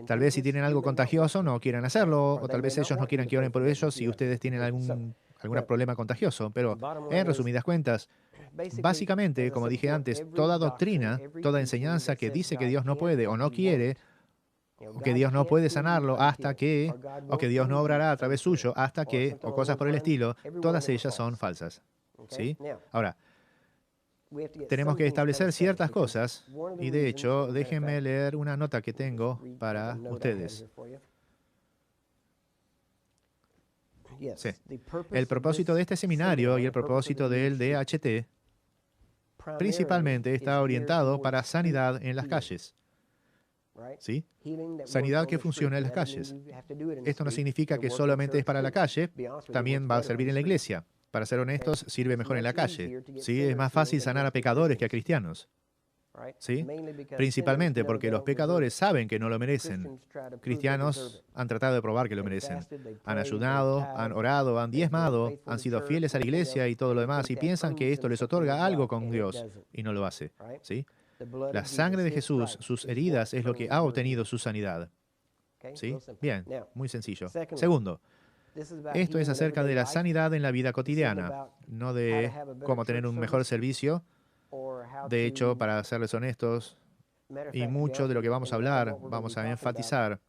Tal vez si tienen algo contagioso no quieran hacerlo, o tal vez ellos no quieran que oren por ellos si ustedes tienen algún problema contagioso. Pero, en resumidas cuentas, básicamente, como dije antes, toda doctrina, toda enseñanza que dice que Dios no puede o no quiere, o que Dios no puede sanarlo hasta que, o que Dios no obrará a través suyo hasta que, o cosas por el estilo, todas ellas son falsas. ¿Sí? Ahora, tenemos que establecer ciertas cosas y de hecho, déjenme leer una nota que tengo para ustedes. Sí. El propósito de este seminario y el propósito del DHT principalmente está orientado para sanidad en las calles. ¿Sí? Sanidad que funciona en las calles. Esto no significa que solamente es para la calle, también va a servir en la iglesia. Para ser honestos, sirve mejor en la calle. Sí, es más fácil sanar a pecadores que a cristianos. ¿Sí? Principalmente porque los pecadores saben que no lo merecen. Cristianos han tratado de probar que lo merecen. Han ayunado, han orado, han diezmado, han sido fieles a la iglesia y todo lo demás y piensan que esto les otorga algo con Dios y no lo hace. ¿Sí? La sangre de Jesús, sus heridas, es lo que ha obtenido su sanidad. ¿Sí? Bien, muy sencillo. Segundo, esto es acerca de la sanidad en la vida cotidiana, no de cómo tener un mejor servicio. De hecho, para serles honestos, y mucho de lo que vamos a hablar, vamos a enfatizar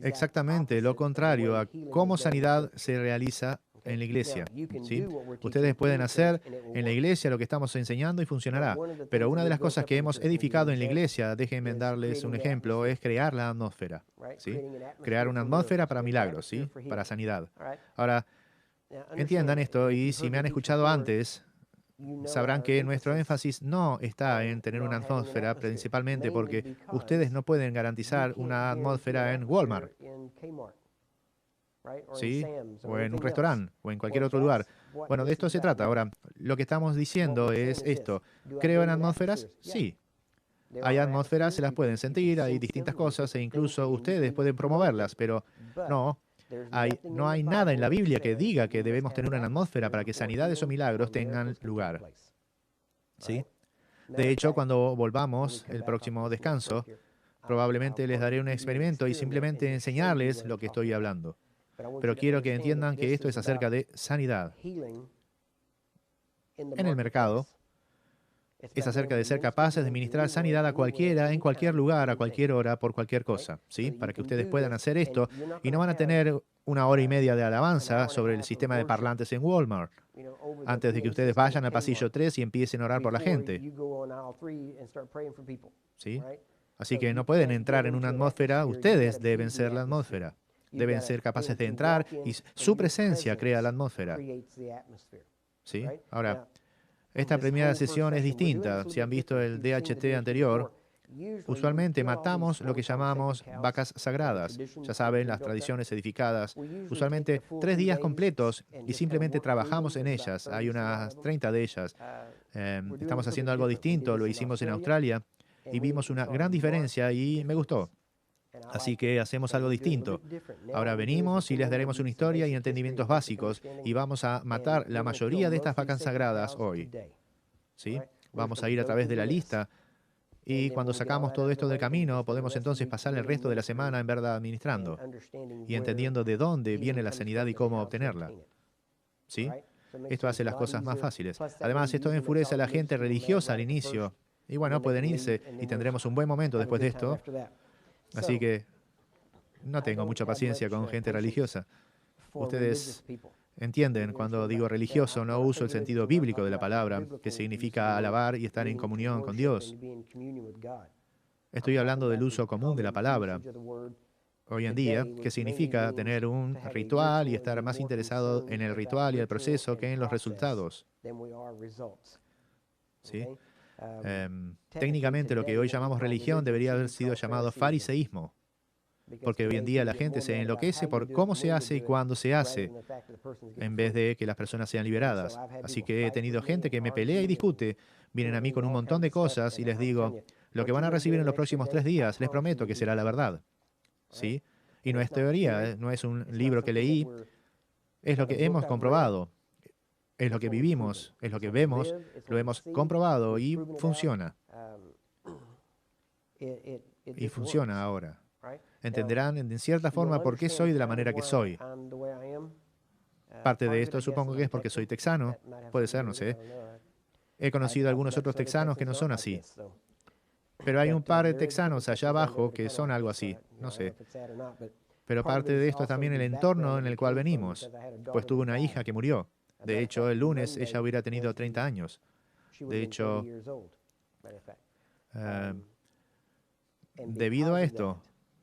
exactamente lo contrario a cómo sanidad se realiza en la iglesia. ¿Sí? Ustedes pueden hacer en la iglesia lo que estamos enseñando y funcionará, pero una de las cosas que hemos edificado en la iglesia, déjenme darles un ejemplo, es crear la atmósfera. ¿Sí? Crear una atmósfera para milagros, ¿sí? Para sanidad. Ahora, entiendan esto y si me han escuchado antes, sabrán que nuestro énfasis no está en tener una atmósfera, principalmente porque ustedes no pueden garantizar una atmósfera en Walmart, ¿sí? O en un restaurante, o en cualquier otro lugar. Bueno, de esto se trata. Ahora, lo que estamos diciendo es esto. ¿Creo en atmósferas? Sí. Hay atmósferas, se las pueden sentir, hay distintas cosas e incluso ustedes pueden promoverlas, pero no. No hay nada en la Biblia que diga que debemos tener una atmósfera para que sanidades o milagros tengan lugar. ¿Sí? De hecho, cuando volvamos el próximo descanso, probablemente les daré un experimento y simplemente enseñarles lo que estoy hablando. Pero quiero que entiendan que esto es acerca de sanidad. En el mercado, es acerca de ser capaces de ministrar sanidad a cualquiera, en cualquier lugar, a cualquier hora, por cualquier cosa, ¿sí? Para que ustedes puedan hacer esto y no van a tener una hora y media de alabanza sobre el sistema de parlantes en Walmart, antes de que ustedes vayan al pasillo 3 y empiecen a orar por la gente. ¿Sí? Así que no pueden entrar en una atmósfera, ustedes deben ser la atmósfera. Deben ser capaces de entrar y su presencia crea la atmósfera. ¿Sí? Ahora, esta primera sesión es distinta. Si han visto el DHT anterior, usualmente matamos lo que llamamos vacas sagradas. Ya saben, las tradiciones edificadas. Usualmente 3 días completos y simplemente trabajamos en ellas. Hay unas 30 de ellas. Estamos haciendo algo distinto. Lo hicimos en Australia y vimos una gran diferencia y me gustó. Así que hacemos algo distinto. Ahora venimos y les daremos una historia y entendimientos básicos y vamos a matar la mayoría de estas vacas sagradas hoy. ¿Sí? Vamos a ir a través de la lista y cuando sacamos todo esto del camino podemos entonces pasar el resto de la semana en verdad administrando y entendiendo de dónde viene la sanidad y cómo obtenerla. ¿Sí? Esto hace las cosas más fáciles. Además, esto enfurece a la gente religiosa al inicio. Y bueno, pueden irse y tendremos un buen momento después de esto. Así que no tengo mucha paciencia con gente religiosa. Ustedes entienden, cuando digo religioso, no uso el sentido bíblico de la palabra, que significa alabar y estar en comunión con Dios. Estoy hablando del uso común de la palabra hoy en día, que significa tener un ritual y estar más interesado en el ritual y el proceso que en los resultados. ¿Sí? Técnicamente lo que hoy llamamos religión debería haber sido llamado fariseísmo, porque hoy en día la gente se enloquece por cómo se hace y cuándo se hace, en vez de que las personas sean liberadas. Así que he tenido gente que me pelea y discute, vienen a mí con un montón de cosas y les digo, lo que van a recibir en los próximos 3 días, les prometo que será la verdad. ¿Sí? Y no es teoría, no es un libro que leí, es lo que hemos comprobado. Es lo que vivimos, es lo que vemos, lo hemos comprobado y funciona. Y funciona ahora. Entenderán en cierta forma por qué soy de la manera que soy. Parte de esto supongo que es porque soy texano. Puede ser, no sé. He conocido a algunos otros texanos que no son así. Pero hay un par de texanos allá abajo que son algo así. No sé. Pero parte de esto es también el entorno en el cual venimos. Pues tuve una hija que murió. De hecho, el lunes ella hubiera tenido 30 años. De hecho, debido a esto,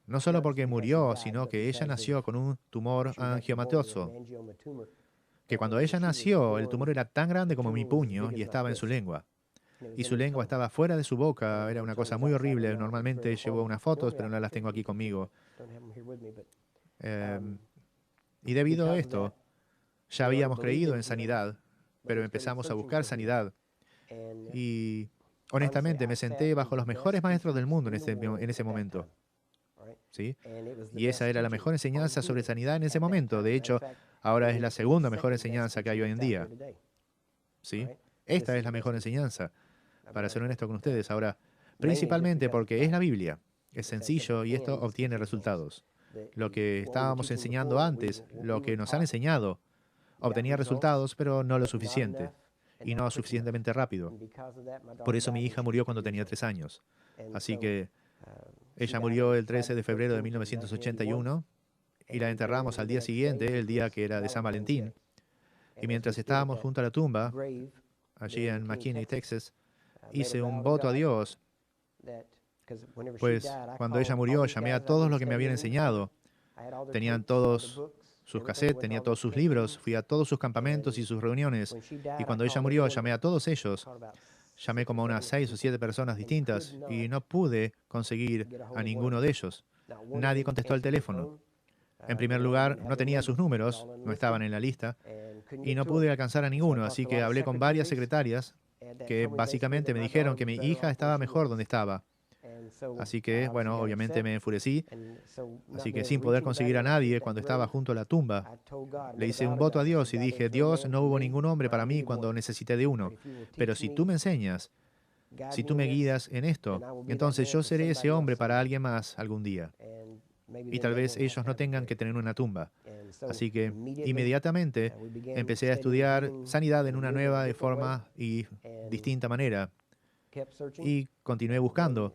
no solo porque murió, sino que ella nació con un tumor angiomatoso, que cuando ella nació, el tumor era tan grande como mi puño y estaba en su lengua. Y su lengua estaba fuera de su boca, era una cosa muy horrible. Normalmente llevo unas fotos, pero no las tengo aquí conmigo. Y debido a esto, ya habíamos creído en sanidad, pero empezamos a buscar sanidad. Y honestamente me senté bajo los mejores maestros del mundo en ese momento. ¿Sí? Y esa era la mejor enseñanza sobre sanidad en ese momento. De hecho, ahora es la segunda mejor enseñanza que hay hoy en día. ¿Sí? Esta es la mejor enseñanza, para ser honesto con ustedes. Ahora, principalmente porque es la Biblia. Es sencillo y esto obtiene resultados. Lo que estábamos enseñando antes, lo que nos han enseñado, obtenía resultados, pero no lo suficiente. Y no suficientemente rápido. Por eso mi hija murió cuando tenía 3 años. Así que ella murió el 13 de febrero de 1981 y la enterramos al día siguiente, el día que era de San Valentín. Y mientras estábamos junto a la tumba, allí en McKinney, Texas, hice un voto a Dios. Pues cuando ella murió, llamé a todos los que me habían enseñado. Tenían todos sus cassettes, tenía todos sus libros, fui a todos sus campamentos y sus reuniones. Y cuando ella murió, llamé a todos ellos. Llamé como a unas 6 o 7 personas distintas y no pude conseguir a ninguno de ellos. Nadie contestó el teléfono. En primer lugar, no tenía sus números, no estaban en la lista, y no pude alcanzar a ninguno, así que hablé con varias secretarias que básicamente me dijeron que mi hija estaba mejor donde estaba. Así que, bueno, obviamente me enfurecí, así que sin poder conseguir a nadie cuando estaba junto a la tumba, le hice un voto a Dios y dije, Dios, no hubo ningún hombre para mí cuando necesité de uno, pero si tú me enseñas, si tú me guías en esto, entonces yo seré ese hombre para alguien más algún día. Y tal vez ellos no tengan que tener una tumba. Así que inmediatamente empecé a estudiar sanidad en una nueva forma y distinta manera. Y continué buscando.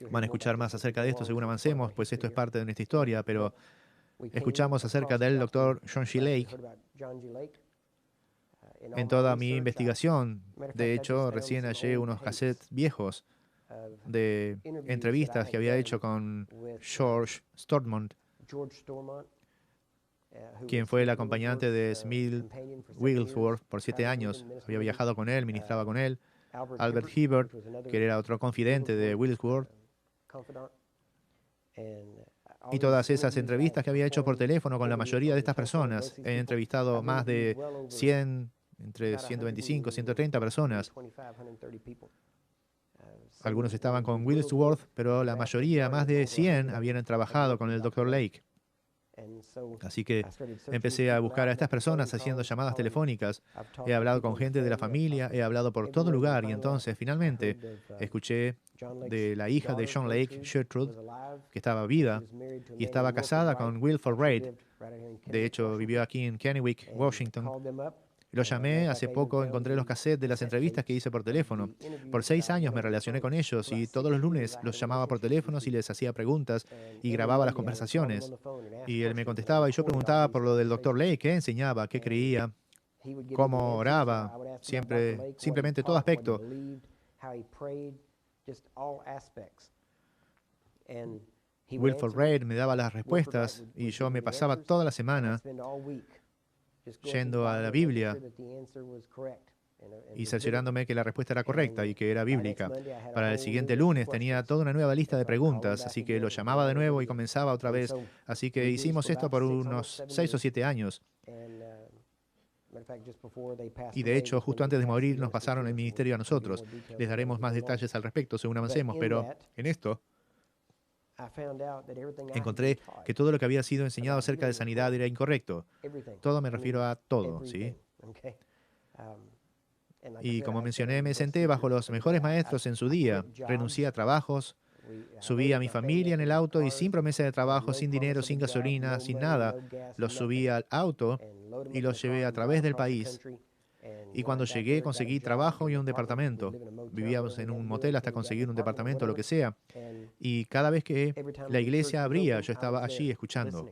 Van a escuchar más acerca de esto según avancemos, pues esto es parte de nuestra historia, pero escuchamos acerca del doctor John G. Lake en toda mi investigación. De hecho, recién hallé unos cassettes viejos de entrevistas que había hecho con George Stormont, quien fue el acompañante de Smith Wigglesworth por 7 años. Había viajado con él, ministraba con él. Albert Hibbert, que era otro confidente de Wigglesworth. Y todas esas entrevistas que había hecho por teléfono con la mayoría de estas personas. He entrevistado más de 100, entre 125 y 130 personas. Algunos estaban con Wigglesworth, pero la mayoría, más de 100, habían trabajado con el Dr. Lake. Así que empecé a buscar a estas personas haciendo llamadas telefónicas. He hablado con gente de la familia, he hablado por todo lugar y entonces finalmente escuché de la hija de John Lake, Gertrude, que estaba viva y estaba casada con Wilford Reid. De hecho, vivió aquí en Kennewick, Washington. Lo llamé hace poco, encontré los cassettes de las entrevistas que hice por teléfono. Por 6 años me relacioné con ellos y todos los lunes los llamaba por teléfono y les hacía preguntas y grababa las conversaciones. Y él me contestaba y yo preguntaba por lo del Dr. Lake, qué enseñaba, qué creía, cómo oraba, simplemente todo aspecto. Wilford Reid me daba las respuestas y yo me pasaba toda la semana yendo a la Biblia y cerciorándome que la respuesta era correcta y que era bíblica. Para el siguiente lunes tenía toda una nueva lista de preguntas, así que lo llamaba de nuevo y comenzaba otra vez. Así que hicimos esto por unos 6 o 7 años. Y de hecho, justo antes de morir nos pasaron el ministerio a nosotros. Les daremos más detalles al respecto según avancemos, pero en esto encontré que todo lo que había sido enseñado acerca de sanidad era incorrecto. Todo me refiero a todo, ¿sí? Y como mencioné, me senté bajo los mejores maestros en su día. Renuncié a trabajos, subí a mi familia en el auto y sin promesa de trabajo, sin dinero, sin gasolina, sin nada, los subí al auto y los llevé a través del país. Y cuando llegué conseguí trabajo y un departamento. Vivíamos en un motel hasta conseguir un departamento, lo que sea. Y cada vez que la iglesia abría, yo estaba allí escuchando.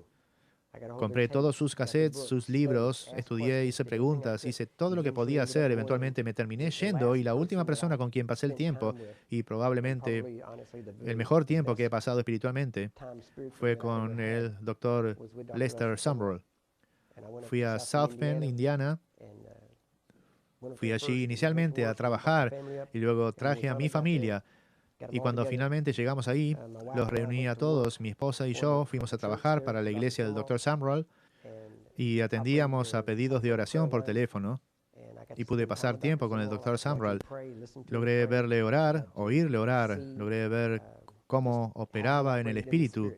Compré todos sus cassettes, sus libros, estudié, hice preguntas, hice todo lo que podía hacer. Eventualmente me terminé yendo y la última persona con quien pasé el tiempo, y probablemente el mejor tiempo que he pasado espiritualmente, fue con el Dr. Lester Sumrall. Fui a South Bend, Indiana. Fui allí inicialmente a trabajar y luego traje a mi familia. Y cuando finalmente llegamos ahí, los reuní a todos, mi esposa y yo fuimos a trabajar para la iglesia del Dr. Sumrall y atendíamos a pedidos de oración por teléfono y pude pasar tiempo con el Dr. Sumrall. Logré verle orar, oírle orar, logré ver cómo operaba en el espíritu.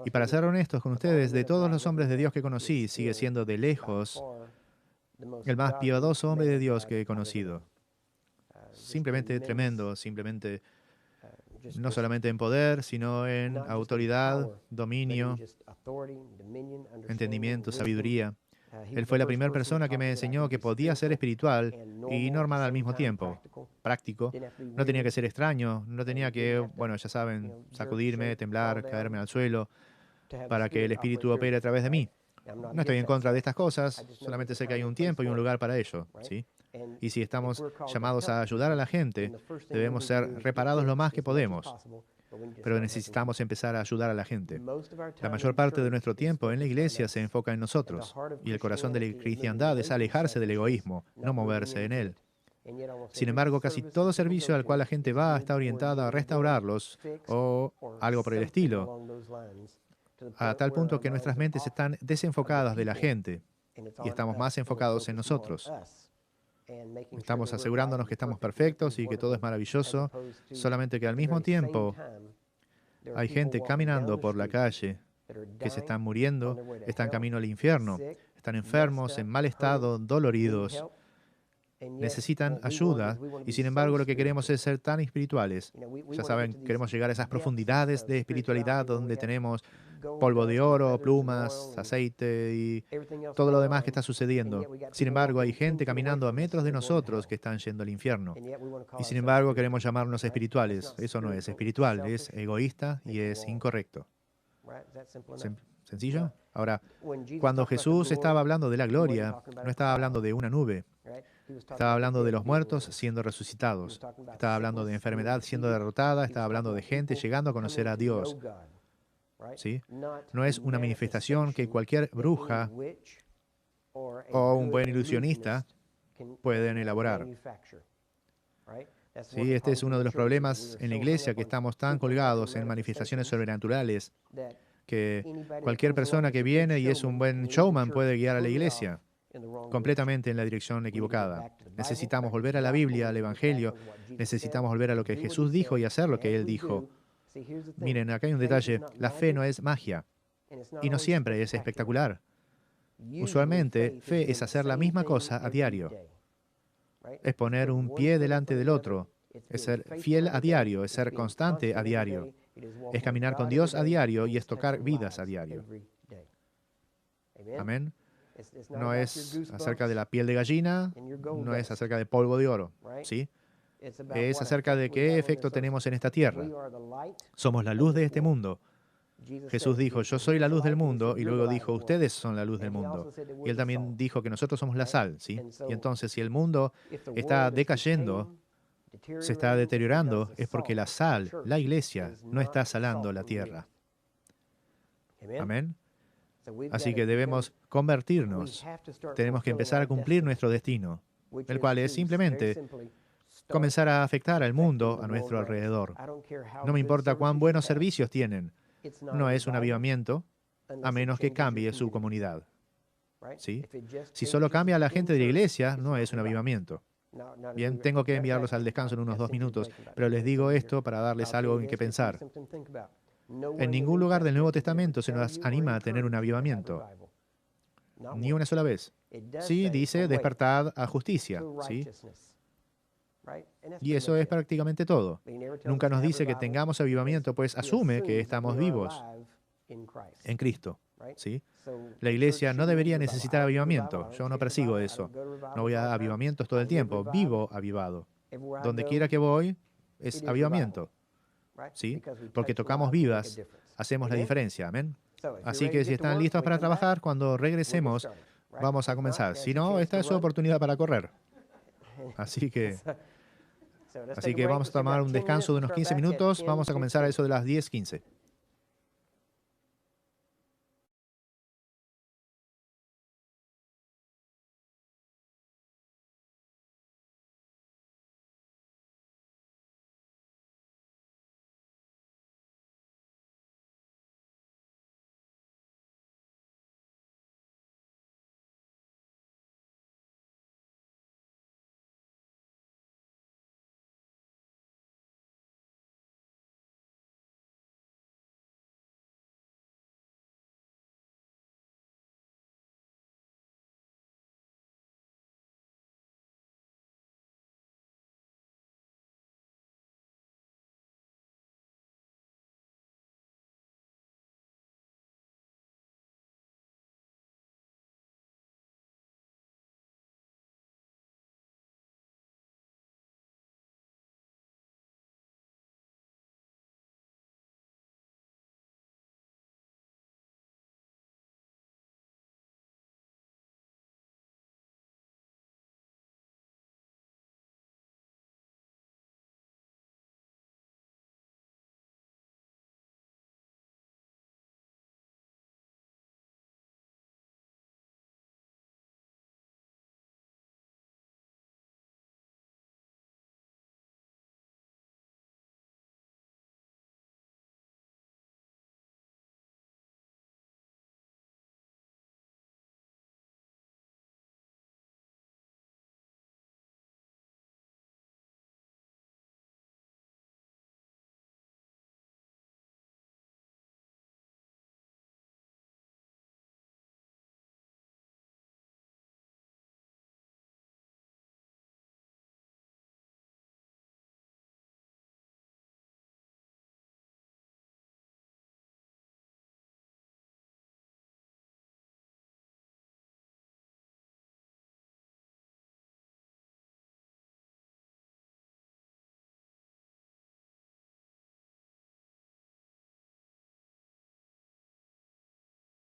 Y para ser honestos con ustedes, de todos los hombres de Dios que conocí, sigue siendo de lejos el más piadoso hombre de Dios que he conocido. Simplemente tremendo, simplemente no solamente en poder, sino en autoridad, dominio, entendimiento, sabiduría. Él fue la primera persona que me enseñó que podía ser espiritual y normal al mismo tiempo, práctico. No tenía que ser extraño, no tenía que, bueno, ya saben, sacudirme, temblar, caerme al suelo para que el espíritu opere a través de mí. No estoy en contra de estas cosas, solamente sé que hay un tiempo y un lugar para ello, ¿sí? Y si estamos llamados a ayudar a la gente, debemos ser reparados lo más que podemos. Pero necesitamos empezar a ayudar a la gente. La mayor parte de nuestro tiempo en la iglesia se enfoca en nosotros, y el corazón de la cristiandad es alejarse del egoísmo, no moverse en él. Sin embargo, casi todo servicio al cual la gente va está orientada a restaurarlos o algo por el estilo, a tal punto que nuestras mentes están desenfocadas de la gente y estamos más enfocados en nosotros. Estamos asegurándonos que estamos perfectos y que todo es maravilloso, solamente que al mismo tiempo hay gente caminando por la calle que se están muriendo, están camino al infierno, están enfermos, en mal estado, doloridos, necesitan ayuda y sin embargo lo que queremos es ser tan espirituales. Ya saben, queremos llegar a esas profundidades de espiritualidad donde tenemos polvo de oro, plumas, aceite y todo lo demás que está sucediendo. Sin embargo, hay gente caminando a metros de nosotros que están yendo al infierno. Y sin embargo, queremos llamarnos espirituales. Eso no es espiritual, es egoísta y es incorrecto. ¿Sencillo? Ahora, cuando Jesús estaba hablando de la gloria, no estaba hablando de una nube. Estaba hablando de los muertos siendo resucitados. Estaba hablando de enfermedad siendo derrotada. Estaba hablando de gente llegando a conocer a Dios. ¿Sí? No es una manifestación que cualquier bruja o un buen ilusionista pueden elaborar. ¿Sí? Este es uno de los problemas en la iglesia, que estamos tan colgados en manifestaciones sobrenaturales que cualquier persona que viene y es un buen showman puede guiar a la iglesia completamente en la dirección equivocada. Necesitamos volver a la Biblia, al Evangelio, necesitamos volver a lo que Jesús dijo y hacer lo que Él dijo. Miren, acá hay un detalle. La fe no es magia y no siempre es espectacular. Usualmente, fe es hacer la misma cosa a diario. Es poner un pie delante del otro. Es ser fiel a diario, es ser constante a diario. Es caminar con Dios a diario y es tocar vidas a diario. Amén. No es acerca de la piel de gallina, no es acerca de polvo de oro, ¿sí? Es acerca de qué efecto tenemos en esta tierra. Somos la luz de este mundo. Jesús dijo, yo soy la luz del mundo, y luego dijo, ustedes son la luz del mundo. Y Él también dijo que nosotros somos la sal, ¿sí? Y entonces, si el mundo está decayendo, se está deteriorando, es porque la sal, la iglesia, no está salando la tierra. Amén. Así que debemos convertirnos. Tenemos que empezar a cumplir nuestro destino, el cual es simplemente comenzar a afectar al mundo a nuestro alrededor. No me importa cuán buenos servicios tienen. No es un avivamiento, a menos que cambie su comunidad. ¿Sí? Si solo cambia a la gente de la iglesia, no es un avivamiento. Bien, tengo que enviarlos al descanso en unos 2 minutos, pero les digo esto para darles algo en que pensar. En ningún lugar del Nuevo Testamento se nos anima a tener un avivamiento. Ni una sola vez. Sí, dice despertad a justicia, ¿sí? Y eso es prácticamente todo. Nunca nos dice que tengamos avivamiento, pues asume que estamos vivos en Cristo, ¿sí? La iglesia no debería necesitar avivamiento. Yo no persigo eso. No voy a avivamientos todo el tiempo. Vivo avivado. Donde quiera que voy, es avivamiento, ¿sí? Porque tocamos vidas, hacemos la diferencia. Amén. Así que si están listos para trabajar, cuando regresemos, vamos a comenzar. Si no, esta es su oportunidad para correr. Así que vamos a tomar un descanso de unos 15 minutos. Vamos a comenzar a eso de las 10:15.